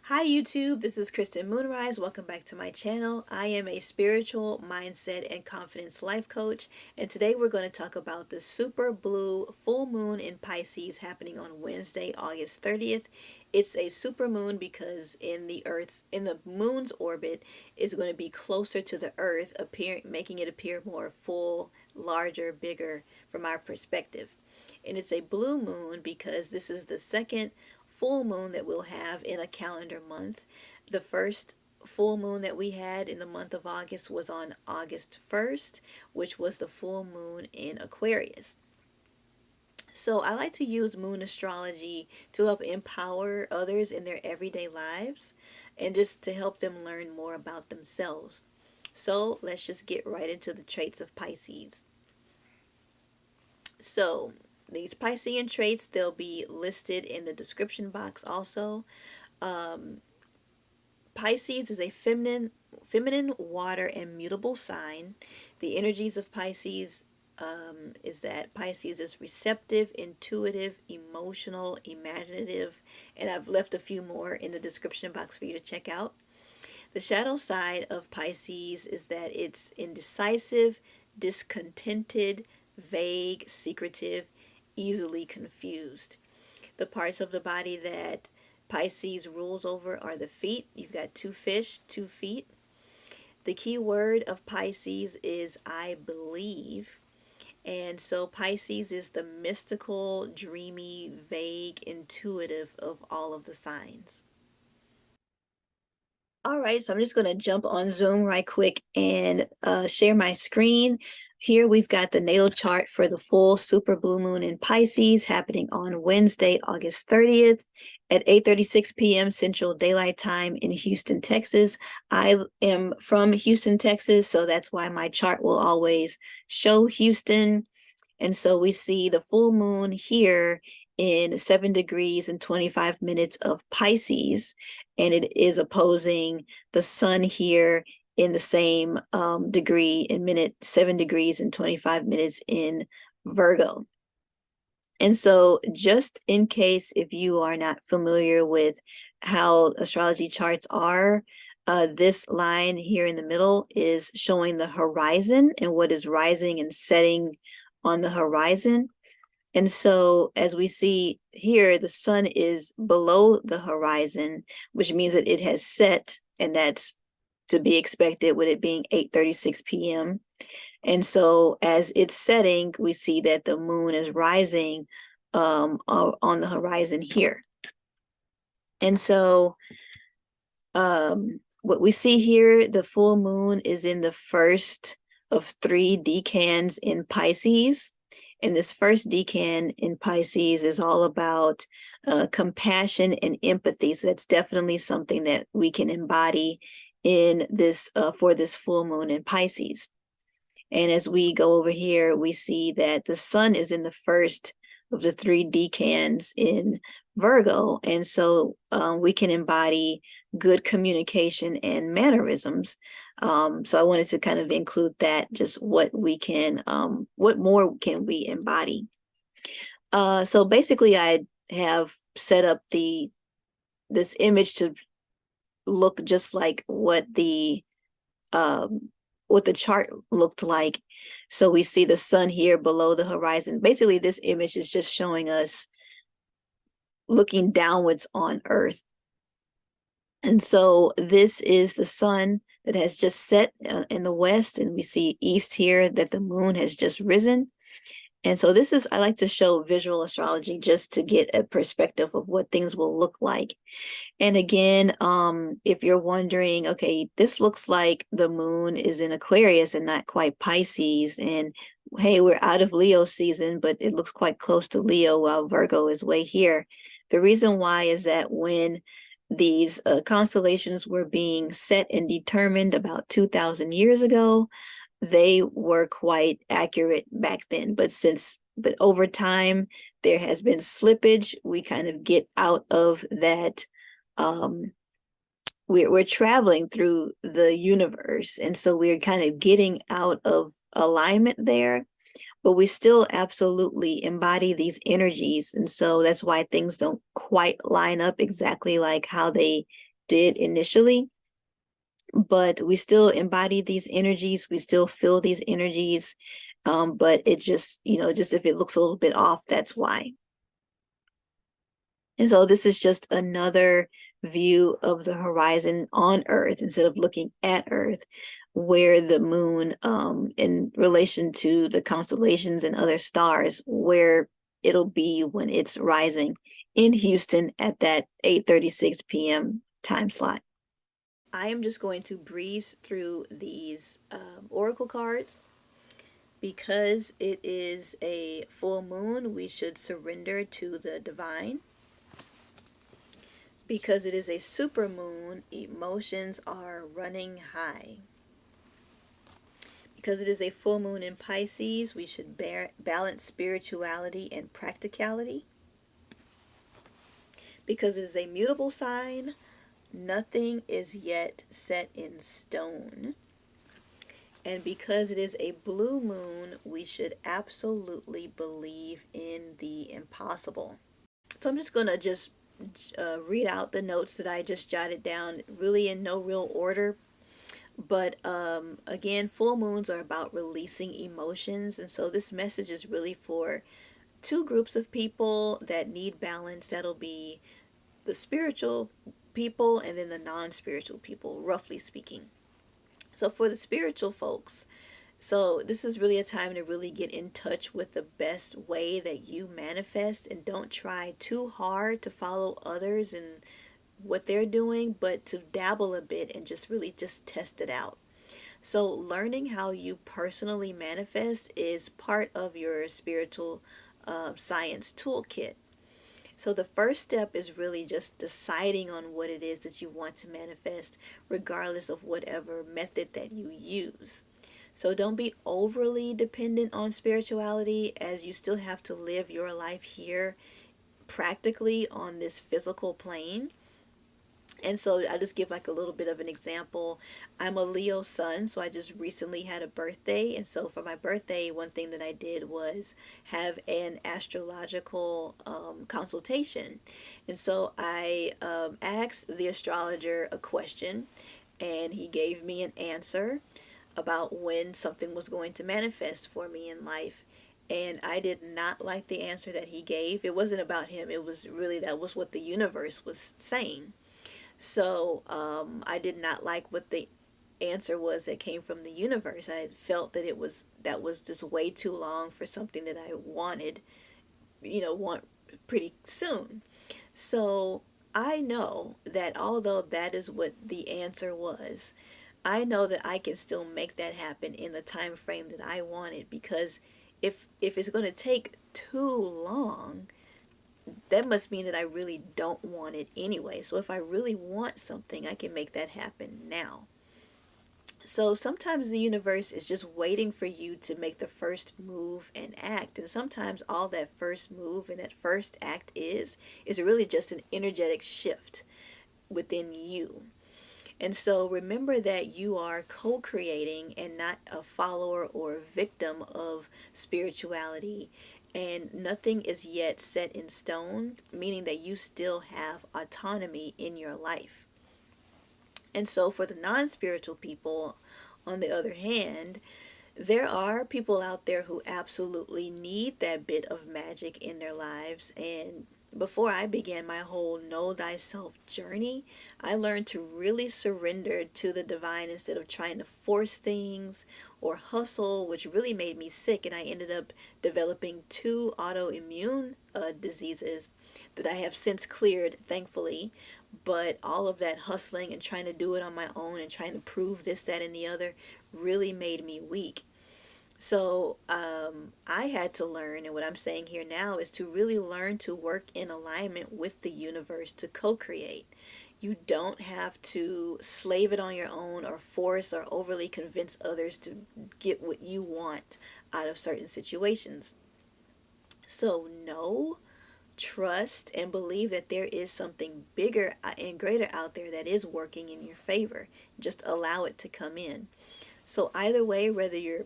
Hi YouTube, this is Kristen Moonrise. Welcome back to my channel. I am a spiritual mindset and confidence life coach, and today we're going to talk about the super blue full moon in Pisces happening on Wednesday, August 30th. It's a super moon because in the moon's orbit is going to be closer to the earth, making it appear more full, larger, bigger from our perspective. And it's a blue moon because this is the second full moon that we'll have in a calendar month. The first full moon that we had in the month of August was on August 1st, which was the full moon in Aquarius. So I like to use moon astrology to help empower others in their everyday lives and just to help them learn more about themselves. So let's just get right into the traits of Pisces. So these Piscean traits, they'll be listed in the description box also. Um, Pisces is a feminine water and mutable sign. The energies of Pisces is that Pisces is receptive, intuitive, emotional, imaginative, and I've left a few more in the description box for you to check out. The shadow side of Pisces is that it's indecisive, discontented, vague, secretive, easily confused. The parts of the body that Pisces rules over are the feet. You've got two fish, 2 feet. The key word of Pisces is I believe. And so Pisces is the mystical, dreamy, vague, intuitive of all of the signs. All right, so I'm just going to jump on Zoom right quick and share my screen. Here we've got the natal chart for the full super blue moon in Pisces happening on Wednesday, August 30th at 8:36 p.m. Central Daylight Time in Houston, Texas. I am from Houston, Texas, so that's why my chart will always show Houston. And so we see the full moon here in 7 degrees and 25 minutes of Pisces, and it is opposing the sun here in the same degree in 7 degrees and 25 minutes in Virgo. And so just in case if you are not familiar with how astrology charts are, this line here in the middle is showing the horizon and what is rising and setting on the horizon. And so as we see here, the sun is below the horizon, which means that it has set, and that's to be expected with it being 8:36 p.m. And so as it's setting, we see that the moon is rising on the horizon here. And so what we see here, the full moon is in the first of 3 decans in Pisces. And this first decan in Pisces is all about compassion and empathy. So that's definitely something that we can embody in this for this full moon in Pisces. And as we go over here, we see that the sun is in the first of the 3 decans in Virgo. And so we can embody good communication and mannerisms. So I wanted to kind of include that, just what more can we embody? So basically I have set up this image to look just like what the chart looked like. So we see the sun here below the horizon. Basically, this image is just showing us looking downwards on Earth. And so this is the sun that has just set in the west, and we see east here that the moon has just risen. And so this is, I like to show visual astrology just to get a perspective of what things will look like. And again, if you're wondering, okay, this looks like the moon is in Aquarius and not quite Pisces. And hey, we're out of Leo season, but it looks quite close to Leo while Virgo is way here. The reason why is that when these constellations were being set and determined about 2,000 years ago, they were quite accurate back then. But over time, there has been slippage. We kind of get out of that. We're traveling through the universe, and so we're kind of getting out of alignment there, but we still absolutely embody these energies. And so that's why things don't quite line up exactly like how they did initially, but we still embody these energies, we still feel these energies, but it just, just if it looks a little bit off, that's why. And so this is just another view of the horizon on Earth instead of looking at Earth, where the moon, in relation to the constellations and other stars, where it'll be when it's rising in Houston at that 8:36 p.m. time slot. I am just going to breeze through these oracle cards. Because it is a full moon, we should surrender to the divine. Because it is a super moon, emotions are running high. Because it is a full moon in Pisces, we should balance spirituality and practicality. Because it is a mutable sign, nothing is yet set in stone. And because it is a blue moon, we should absolutely believe in the impossible. So I'm just going to read out the notes that I just jotted down, really in no real order. But again, full moons are about releasing emotions. And so this message is really for two groups of people that need balance. That'll be the spiritual people and then the non-spiritual people, roughly speaking. So for the spiritual folks, so this is really a time to really get in touch with the best way that you manifest, and don't try too hard to follow others and what they're doing, but to dabble a bit and just really just test it out. So learning how you personally manifest is part of your spiritual science toolkit. So the first step is really just deciding on what it is that you want to manifest, regardless of whatever method that you use. So don't be overly dependent on spirituality, as you still have to live your life here practically on this physical plane. And so I just give like a little bit of an example. I'm a Leo sun, so I just recently had a birthday. And so for my birthday, one thing that I did was have an astrological consultation. And so I asked the astrologer a question, and he gave me an answer about when something was going to manifest for me in life. And I did not like the answer that he gave. It wasn't about him, it was really, that was what the universe was saying. So I did not like what the answer was that came from the universe. I felt that that was just way too long for something that I wanted, want pretty soon. So I know that although that is what the answer was, I know that I can still make that happen in the time frame that I wanted, because if it's going to take too long, that must mean that I really don't want it anyway. So if I really want something, I can make that happen now. So sometimes the universe is just waiting for you to make the first move and act. And sometimes all that first move and that first act is really just an energetic shift within you. And so remember that you are co-creating and not a follower or a victim of spirituality. And nothing is yet set in stone, meaning that you still have autonomy in your life. And so for the non-spiritual people, on the other hand, there are people out there who absolutely need that bit of magic in their lives. And before I began my whole know thyself journey, I learned to really surrender to the divine instead of trying to force things or hustle, which really made me sick. And I ended up developing two autoimmune diseases that I have since cleared, thankfully. But all of that hustling and trying to do it on my own and trying to prove this, that, and the other really made me weak. So I had to learn, and what I'm saying here now is to really learn to work in alignment with the universe to co-create. You don't have to slave it on your own or force or overly convince others to get what you want out of certain situations. So know, trust, and believe that there is something bigger and greater out there that is working in your favor. Just allow it to come in. So either way, whether you're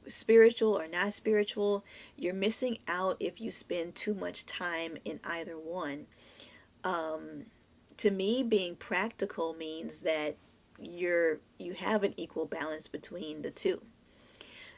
spiritual or not spiritual, you're missing out if you spend too much time in either one. to me, being practical means that you have an equal balance between the two.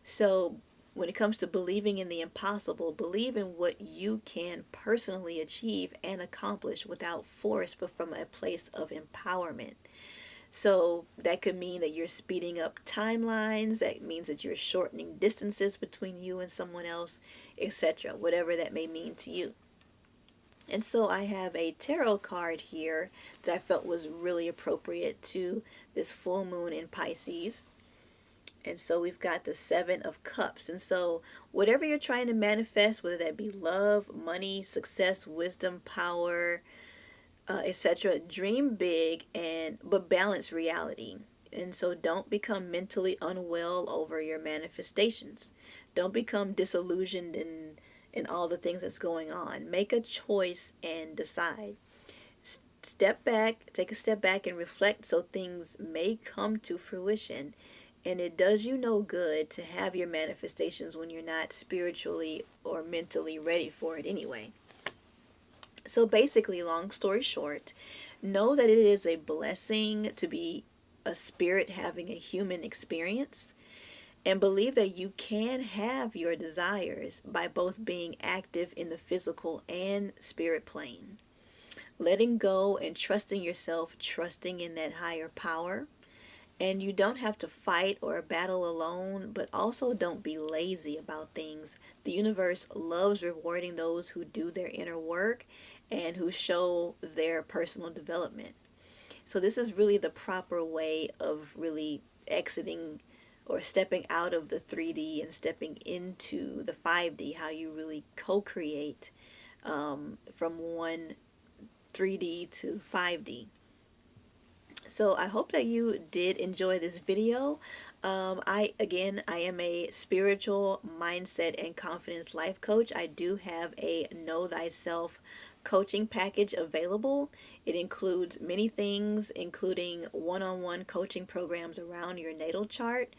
So when it comes to believing in the impossible, believe in what you can personally achieve and accomplish without force, but from a place of empowerment. So that could mean that you're speeding up timelines, that means that you're shortening distances between you and someone else, etc., whatever that may mean to you. And so I have a tarot card here that I felt was really appropriate to this full moon in Pisces. And so we've got the Seven of Cups. And so whatever you're trying to manifest, whether that be love, money, success, wisdom, power, etc., dream big and but balance reality. And so don't become mentally unwell over your manifestations. Don't become disillusioned in all the things that's going on. Make a choice and decide. Step back, take a step back and reflect so things may come to fruition. And it does you no good to have your manifestations when you're not spiritually or mentally ready for it anyway. So basically, long story short, know that it is a blessing to be a spirit having a human experience, and believe that you can have your desires by both being active in the physical and spirit plane. Letting go and trusting yourself, trusting in that higher power. And you don't have to fight or battle alone, but also don't be lazy about things. The universe loves rewarding those who do their inner work and who show their personal development. So, this is really the proper way of really exiting or stepping out of the 3D and stepping into the 5D, how you really co create from one 3D to 5D. So I hope that you did enjoy this video. I am a spiritual mindset and confidence life coach. I do have a Know Thyself coaching package available. It includes many things, including one-on-one coaching programs around your natal chart.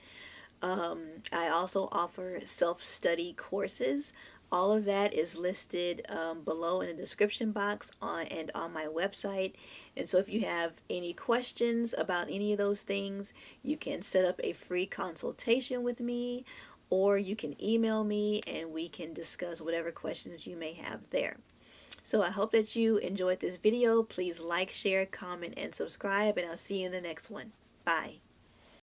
I also offer self-study courses. All of that is listed below in the description box and on my website. And so if you have any questions about any of those things, you can set up a free consultation with me, or you can email me and we can discuss whatever questions you may have there. So I hope that you enjoyed this video. Please like, share, comment, and subscribe, and I'll see you in the next one. Bye.